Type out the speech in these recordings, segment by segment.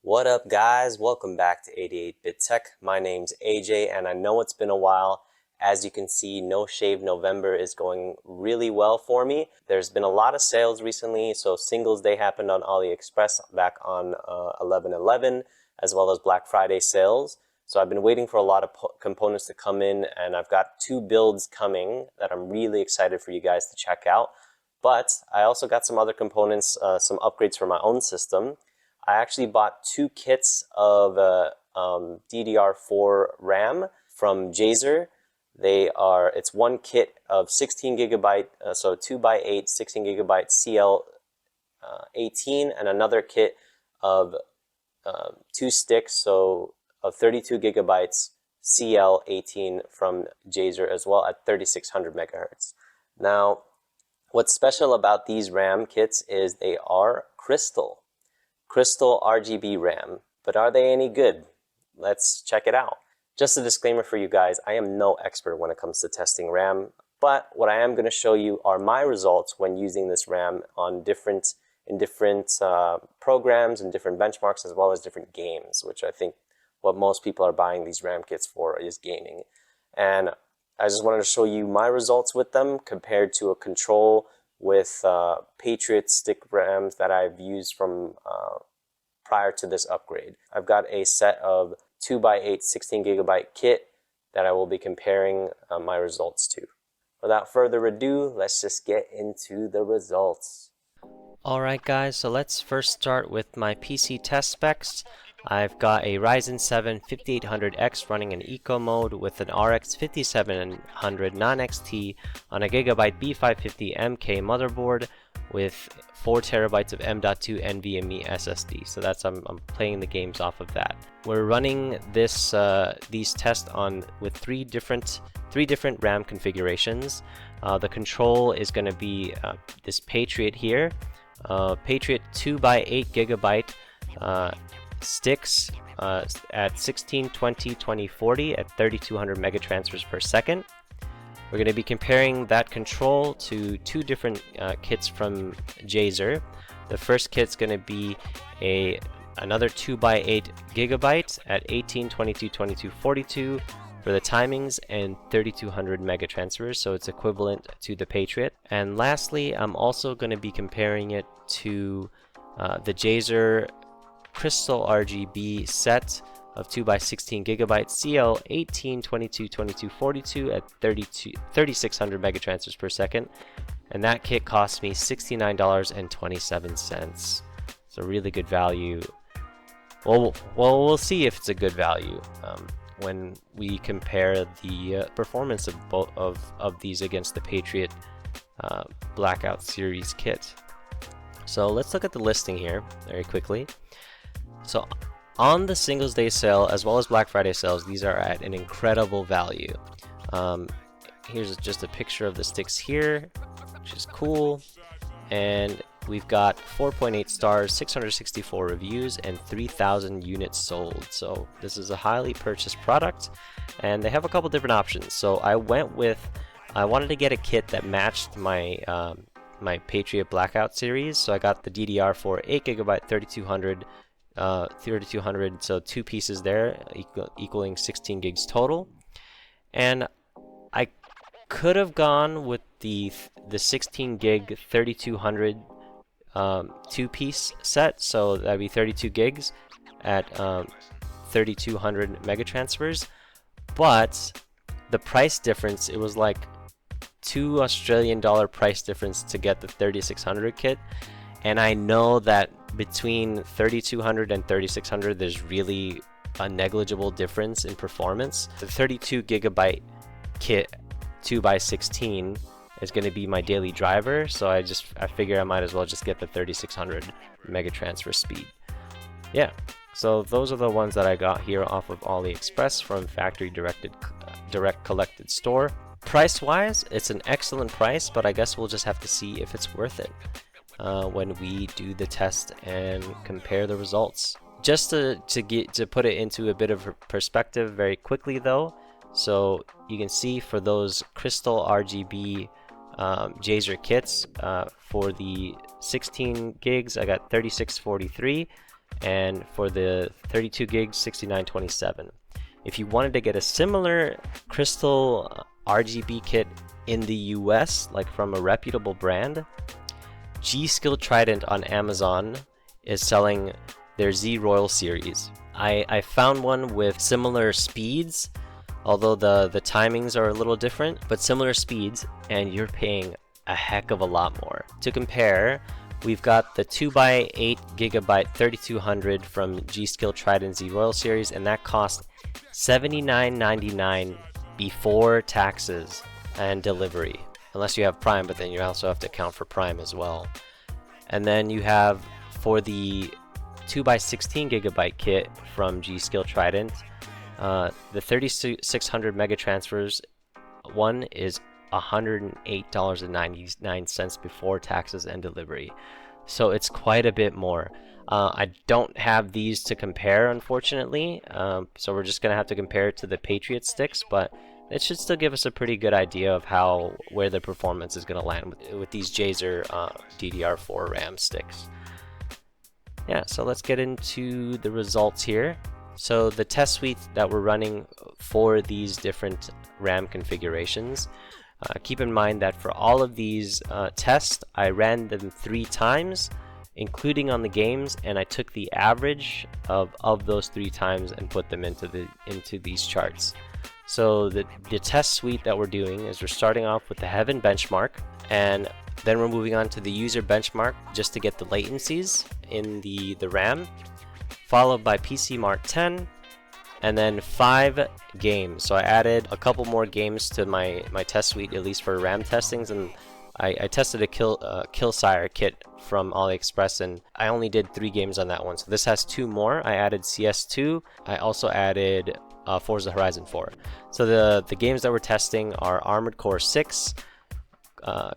What up guys, welcome back to 88-Bit Tech. My name's AJ and I know it's been a while. As you can see, No Shave November is going really well for me. There's been a lot of sales recently, so Singles Day happened on AliExpress back on 11/11, as well as Black Friday sales. So I've been waiting for a lot of components to come in, and I've got 2 builds coming that I'm really excited for you guys to check out. But I also got some other components, some upgrades for my own system. I actually bought 2 kits of DDR4 RAM from Jazer. It's one kit of 16 gigabyte, so 2x8, 16 gigabyte CL18, and another kit of 2 sticks, so of 32 gigabytes CL18 from Jazer as well at 3600 megahertz. Now, what's special about these RAM kits is they are crystal RGB RAM, but are they any good? Let's check it out. Just a disclaimer for you guys, I am no expert when it comes to testing RAM, but what I am going to show you are my results when using this RAM on different programs and different benchmarks, as well as different games, which I think what most people are buying these RAM kits for is gaming. And I just wanted to show you my results with them compared to a control with Patriot stick RAMs that I've used from prior to this upgrade. I've got a set of 2x8 16 gigabyte kit that I will be comparing my results to. Without further ado, let's just get into the results. Alright guys, so let's first start with my PC test specs. I've got a Ryzen 7 5800X running in eco mode with an RX 5700 non-XT on a Gigabyte B550 MK motherboard with 4 terabytes of M.2 NVMe SSD. So that's I'm playing the games off of that. We're running these tests on with three different RAM configurations. The control is going to be this Patriot here. Patriot 2x8 gigabyte sticks at 1620 2040 at 3200 megatransfers per second. We're going to be comparing that control to 2 different kits from Jazer. The first kit's going to be another 2x8 gigabyte at 1822 2242 for the timings and 3200 megatransfers, so it's equivalent to the Patriot. And lastly, I'm also going to be comparing it to the Jazer Crystal RGB set of 2x16 gigabyte CL18 22 2242 at 3600 megatransfers per second, and that kit cost me $69.27. It's a really good value. Well, we'll see if it's a good value when we compare the performance of both of these against the Patriot Blackout Series kit. So let's look at the listing here very quickly. So on the Singles Day sale as well as Black Friday sales, these are at an incredible value. Here's just a picture of the sticks here, which is cool. And we've got 4.8 stars, 664 reviews, and 3,000 units sold. So this is a highly purchased product, and they have a couple different options. So I wanted to get a kit that matched my my Patriot Blackout series. So I got the DDR4 8GB 3200, so 2 pieces there, equaling 16 gigs total. And I could have gone with the 16 gig 3200 2-piece set, so that'd be 32 gigs at 3200 megatransfers. But the price difference, it was like $2 Australian price difference to get the 3600 kit, and I know that between 3200 and 3600 there's really a negligible difference in performance. The 32 gigabyte kit 2x16 is going to be my daily driver, so I figure I might as well just get the 3600 mega transfer speed. Yeah, so those are the ones that I got here off of AliExpress from factory direct collected store. Price wise, it's an excellent price, but I guess we'll just have to see if it's worth it when we do the test and compare the results. Just to put it into a bit of perspective very quickly though, so you can see for those Crystal RGB Jazer kits, for the 16 gigs I got 3643, and for the 32 gigs, 6927. If you wanted to get a similar crystal RGB kit in the US, like from a reputable brand, G-Skill Trident on Amazon is selling their Z Royal series. I found one with similar speeds, although the timings are a little different, but similar speeds, and you're paying a heck of a lot more. To compare, we've got the 2x8 GB 3200 from G-Skill Trident Z Royal series, and that cost $79.99 before taxes and delivery, unless you have Prime, but then you also have to account for Prime as well. And then you have, for the 2x16 GB kit from G-Skill Trident, the 3600 mega transfers one is $108.99 before taxes and delivery. So it's quite a bit more. I don't have these to compare, unfortunately, so we're just gonna have to compare it to the Patriot sticks, but it should still give us a pretty good idea of where the performance is gonna land with these Jazer DDR4 RAM sticks. Yeah, so let's get into the results here. So the test suite that we're running for these different RAM configurations, keep in mind that for all of these tests, I ran them 3 times, including on the games, and I took the average of those 3 times and put them into these charts. So the test suite that we're doing is we're starting off with the Heaven benchmark, and then we're moving on to the user benchmark just to get the latencies in the RAM, followed by PC Mark 10, and then 5 games. So I added a couple more games to my test suite, at least for RAM testings, and I tested a Killsire kit from AliExpress, and I only did 3 games on that one. So this has 2 more. I added CS2. I also added Forza Horizon 4. So the games that we're testing are Armored Core 6,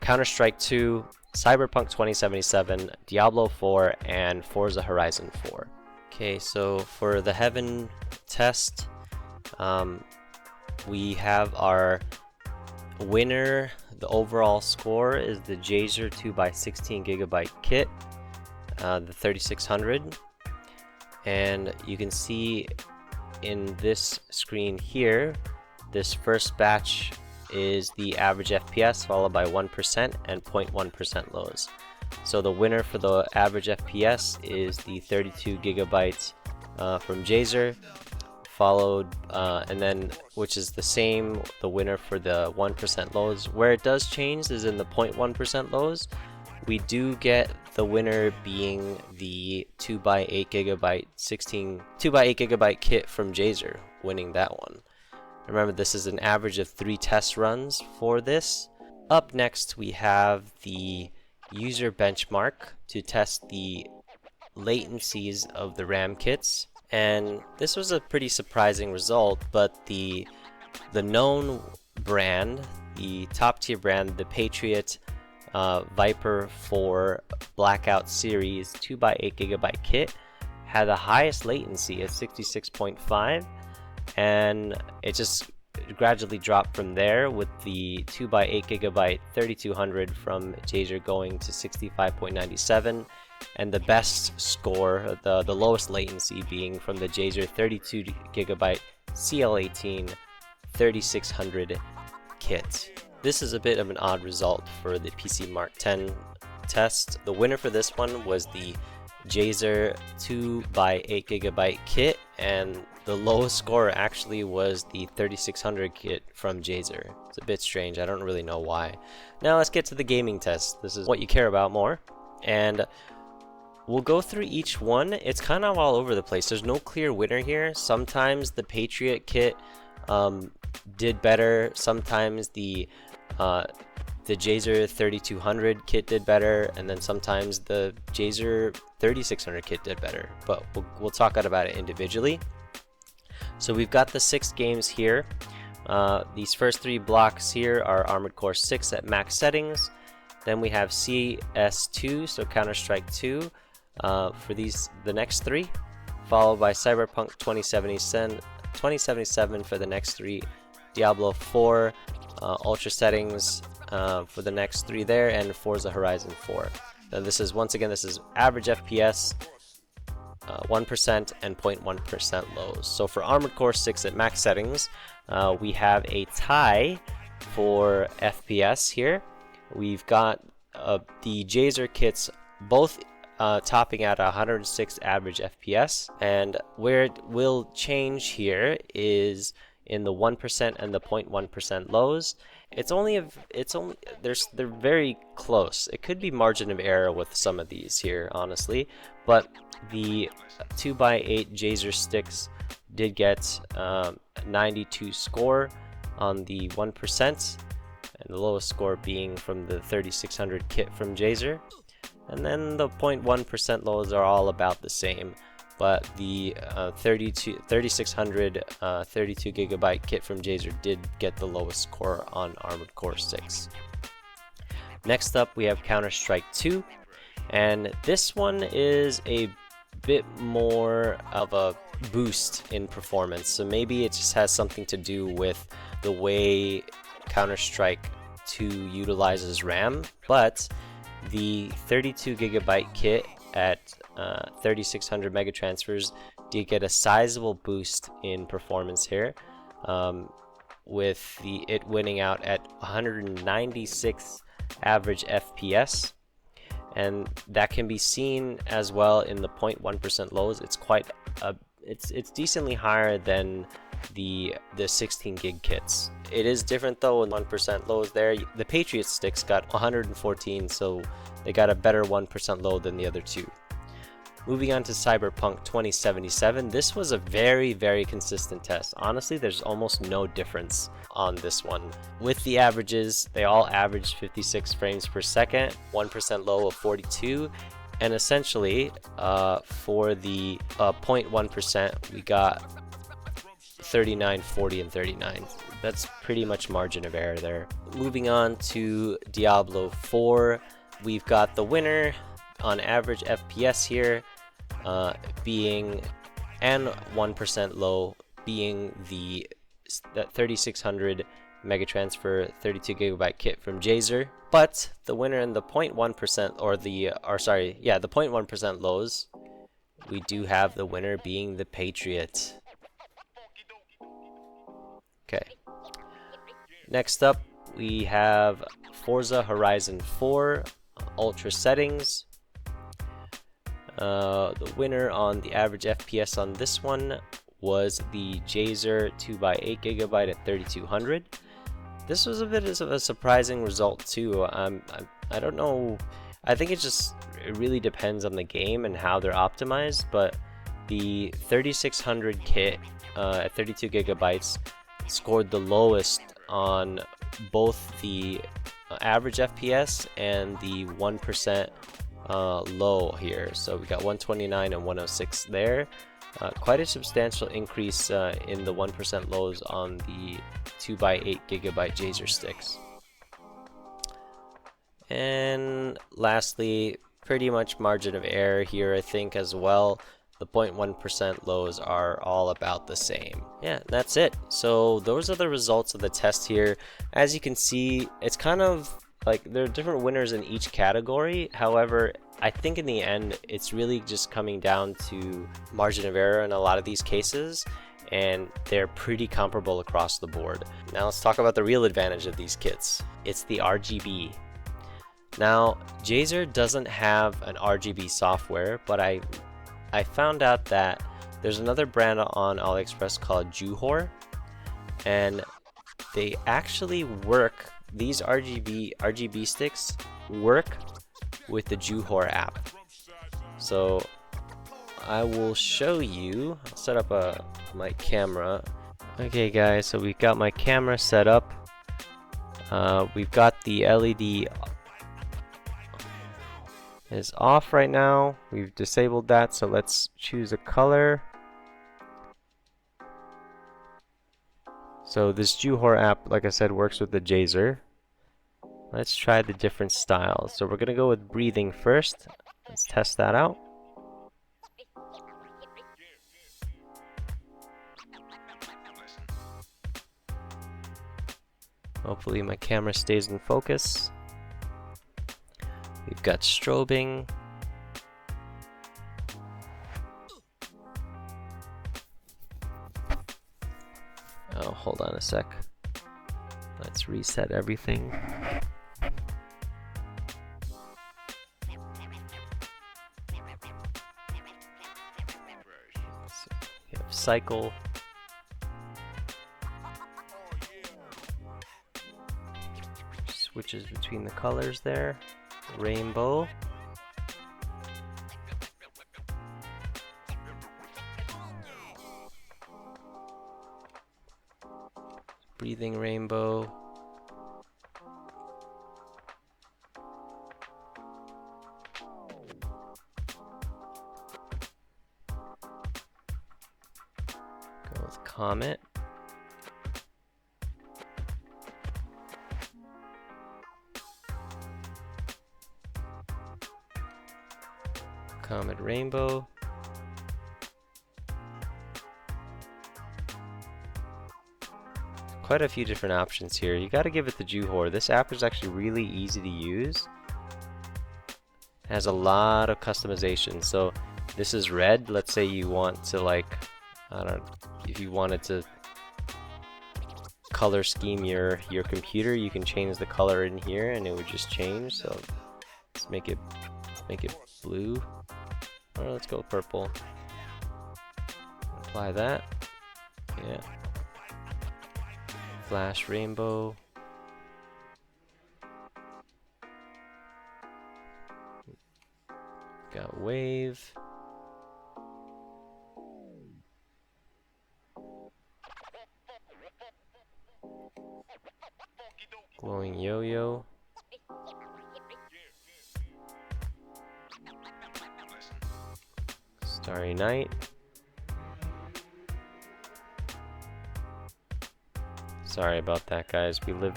Counter-Strike 2, Cyberpunk 2077, Diablo 4, and Forza Horizon 4. Okay, so for the Heaven test, we have our winner. The overall score is the Jazer 2x16 GB kit, the 3600, and you can see in this screen here, this first batch is the average FPS followed by 1% and 0.1% lows. So the winner for the average FPS is the 32 GB from Jazer, followed and then which is the same, the winner for the 1% lows. Where it does change is in the 0.1% lows. We do get the winner being the 2x8 GB kit from Jazer, winning that one. Remember, this is an average of 3 test runs for this. Up next, we have the user benchmark to test the latencies of the RAM kits, and this was a pretty surprising result, but the known brand, the top tier brand, the Patriot Viper 4 Blackout Series 2x8 GB kit, had the highest latency at 66.5, and it just gradually dropped from there, with the 2x8 GB 3200 from Jazer going to 65.97, and the best score, the lowest latency, being from the Jazer 32 GB CL18 3600 kit. This is a bit of an odd result for the PC Mark 10 test. The winner for this one was the Jazer 2x8 GB kit, and the lowest score actually was the 3600 kit from Jazer. It's a bit strange, I don't really know why. Now let's get to the gaming test. This is what you care about more, and we'll go through each one. It's kind of all over the place. There's no clear winner here. Sometimes the Patriot kit did better, sometimes the Jazer 3200 kit did better, and then sometimes the Jazer 3600 kit did better, but we'll talk about it individually. So we've got the 6 games here. These first 3 blocks here are Armored Core 6 at max settings. Then we have CS2, so Counter-Strike 2, for the next 3, followed by Cyberpunk 2077 for the next 3, Diablo 4 ultra settings for the next 3 there, and Forza Horizon 4. Now this is, once again, this is average FPS 1% and 0.1% lows. So for Armored Core 6 at max settings, we have a tie for FPS here. We've got the Jazer kits both topping at 106 average FPS, and where it will change here is in the 1% and the 0.1% lows. They're very close. It could be margin of error with some of these here, honestly, but the 2x8 Jazer sticks did get 92 score on the 1%, and the lowest score being from the 3600 kit from Jazer. And then the 0.1% lows are all about the same, but the 3600 32GB kit from Jazer did get the lowest score on Armored Core 6. Next up, we have Counter-Strike 2, and this one is a bit more of a boost in performance, so maybe it just has something to do with the way Counter-Strike 2 utilizes RAM, but the 32GB kit at 3600 megatransfers did get a sizable boost in performance here, with it winning out at 196 average FPS, and that can be seen as well in the 0.1% lows. It's quite it's decently higher than the 16 gig kits. It is different though in 1% lows there. The Patriot sticks got 114, so they got a better 1% low than the other two. Moving on to Cyberpunk 2077, this was a very, very consistent test. Honestly, there's almost no difference on this one. With the averages, they all averaged 56 frames per second, 1% low of 42, and essentially for the 0.1%, we got 39, 40, and 39. That's pretty much margin of error there. Moving on to Diablo 4, we've got the winner on average FPS here being, and 1% low being that 3600 megatransfer 32GB kit from Jazer. But the winner in the 0.1% the 0.1% lows, we do have the winner being the Patriot. Okay. Next up, we have Forza Horizon 4 Ultra settings. The winner on the average FPS on this one was the Jazer 2x8GB at 3200. This was a bit of a surprising result too. I don't know. I think it really depends on the game and how they're optimized, but the 3600 kit at 32GB scored the lowest on both the average FPS and the 1% low here. So we got 129 and 106 there. Quite a substantial increase in the 1% lows on the 2x8GB Jazer sticks. And lastly, pretty much margin of error here, I think, as well. The 0.1% lows are all about the same. Yeah, that's it. So those are the results of the test here. As you can see, it's kind of like there are different winners in each category. However, I think in the end, it's really just coming down to margin of error in a lot of these cases, and they're pretty comparable across the board. Now let's talk about the real advantage of these kits. It's the RGB. Now, Jazer doesn't have an RGB software, but I found out that there's another brand on AliExpress called Juhor, and they actually work, these RGB sticks work with the Juhor app. So I will show you. I'll set up my camera. Okay guys, so we've got my camera set up. We've got the LED is off right now. We've disabled that, so let's choose a color. So this Juhor app, like I said, works with the Jazer. Let's try the different styles. So we're gonna go with breathing first. Let's test that out. Hopefully my camera stays in focus. We've got strobing. hold on a sec. Let's reset everything. So you have cycle. Switches between the colors there. Rainbow. Breathing rainbow. Go with comet. Comet rainbow. Quite a few different options here. You got to give it the Juhor. This app is actually really easy to use. It has a lot of customization. So this is red. Let's say you want to, like, I don't know, if you wanted to color scheme your computer, you can change the color in here and it would just change. So let's make it blue. Or let's go purple. Apply that. Yeah. Flash rainbow. Got wave. Glowing yo-yo. Starry night. Sorry about that, guys. We live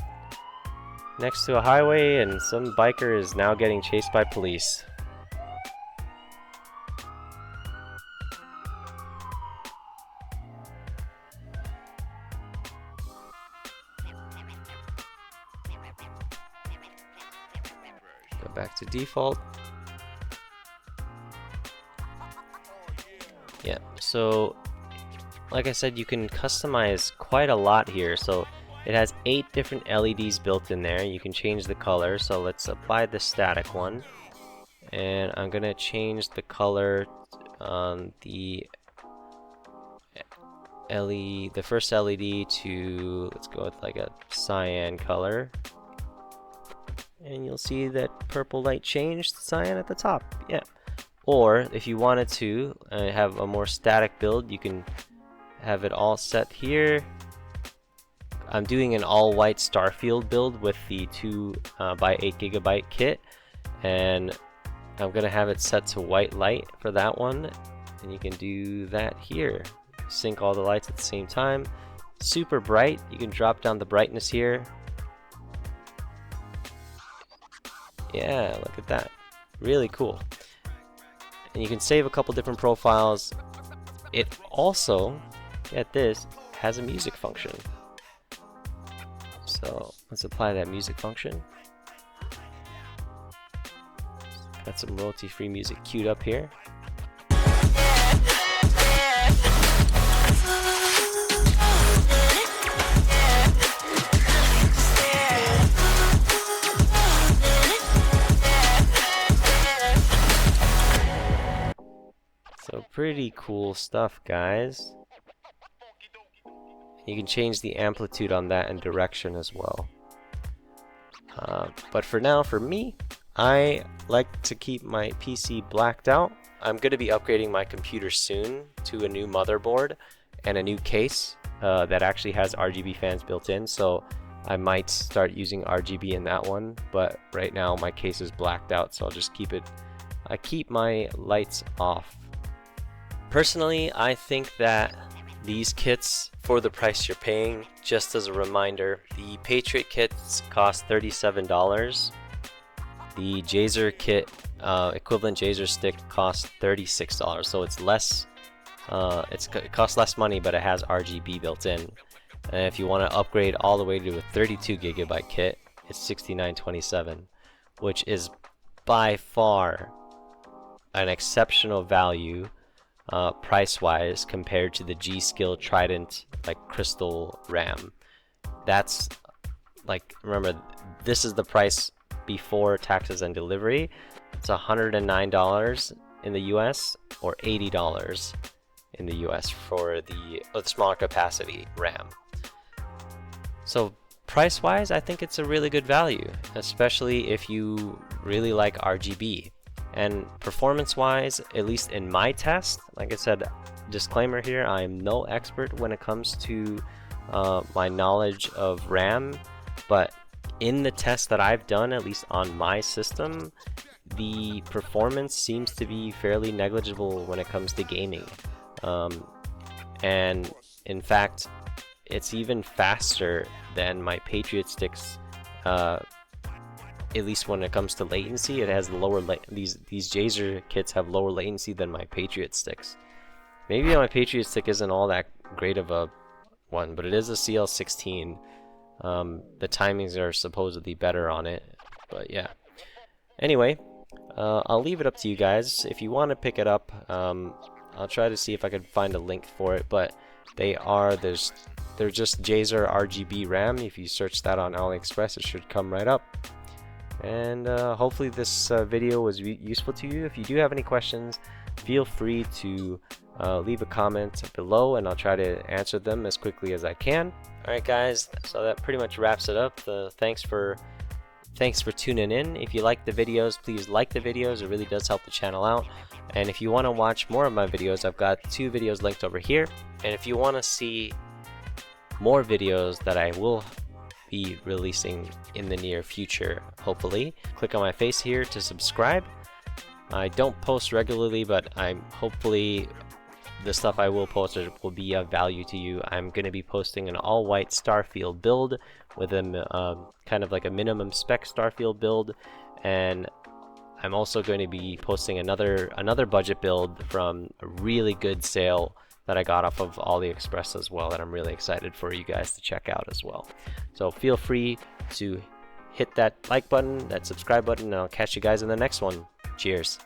next to a highway and some biker is now getting chased by police. Go back to default. Yeah, so like I said, you can customize quite a lot here. So it has 8 different LEDs built in there. You can change the color. So let's apply the static one. And I'm going to change the color on the first LED to, let's go with like a cyan color. And you'll see that purple light changed to cyan at the top. Yeah. Or if you wanted to have a more static build, you can have it all set here. I'm doing an all white Starfield build with the 2 by 8 GB kit, and I'm gonna have it set to white light for that one, and you can do that here. Sync all the lights at the same time. Super bright. You can drop down the brightness here. Yeah, look at that. Really cool. And you can save a couple different profiles. It also, get this, has a music function. So let's apply that music function. Got some royalty-free music queued up here. So pretty cool stuff, guys. You can change the amplitude on that and direction as well. But for now, for me, I like to keep my PC blacked out. I'm going to be upgrading my computer soon to a new motherboard and a new case that actually has RGB fans built in. So I might start using RGB in that one. But right now my case is blacked out, so I'll just keep it. I keep my lights off. Personally, I think that these kits, for the price you're paying, just as a reminder, the Patriot kits cost $37. The Jazer kit, equivalent Jazer stick, costs $36. So it's less, it costs less money, but it has RGB built in. And if you want to upgrade all the way to a 32 GB kit, it's $69.27, which is by far an exceptional value. price-wise compared to the G-Skill Trident like Crystal RAM. That's like, remember, this is the price before taxes and delivery. It's $109 in the US or $80 in the US for the smaller capacity RAM. So price-wise, I think it's a really good value, especially if you really like RGB. And performance-wise, at least in my test, like I said, disclaimer here, I'm no expert when it comes to my knowledge of RAM, but in the test that I've done, at least on my system, the performance seems to be fairly negligible when it comes to gaming. And in fact, it's even faster than my Patriot sticks, at least when it comes to latency. It has lower these Jazer kits have lower latency than my Patriot sticks. Maybe my Patriot stick isn't all that great of a one, but it is a CL16. The timings are supposedly better on it, but yeah. Anyway, I'll leave it up to you guys. If you want to pick it up, I'll try to see if I could find a link for it, but they're just Jazer RGB RAM. If you search that on AliExpress, it should come right up. And hopefully this video was useful to you. If you do have any questions, feel free to leave a comment below, and I'll try to answer them as quickly as I can. Alright guys, so that pretty much wraps it up. Thanks for tuning in. If you like the videos, please like the videos. It really does help the channel out. And if you want to watch more of my videos, I've got 2 videos linked over here. And if you want to see more videos that I will be releasing in the near future, hopefully, click on my face here to subscribe. I don't post regularly, but hopefully the stuff I will post will be of value to you. I'm going to be posting an all-white Starfield build with a kind of like a minimum spec Starfield build, and I'm also going to be posting another budget build from a really good sale that I got off of AliExpress as well, that I'm really excited for you guys to check out as well. So feel free to hit that like button, that subscribe button, and I'll catch you guys in the next one. Cheers.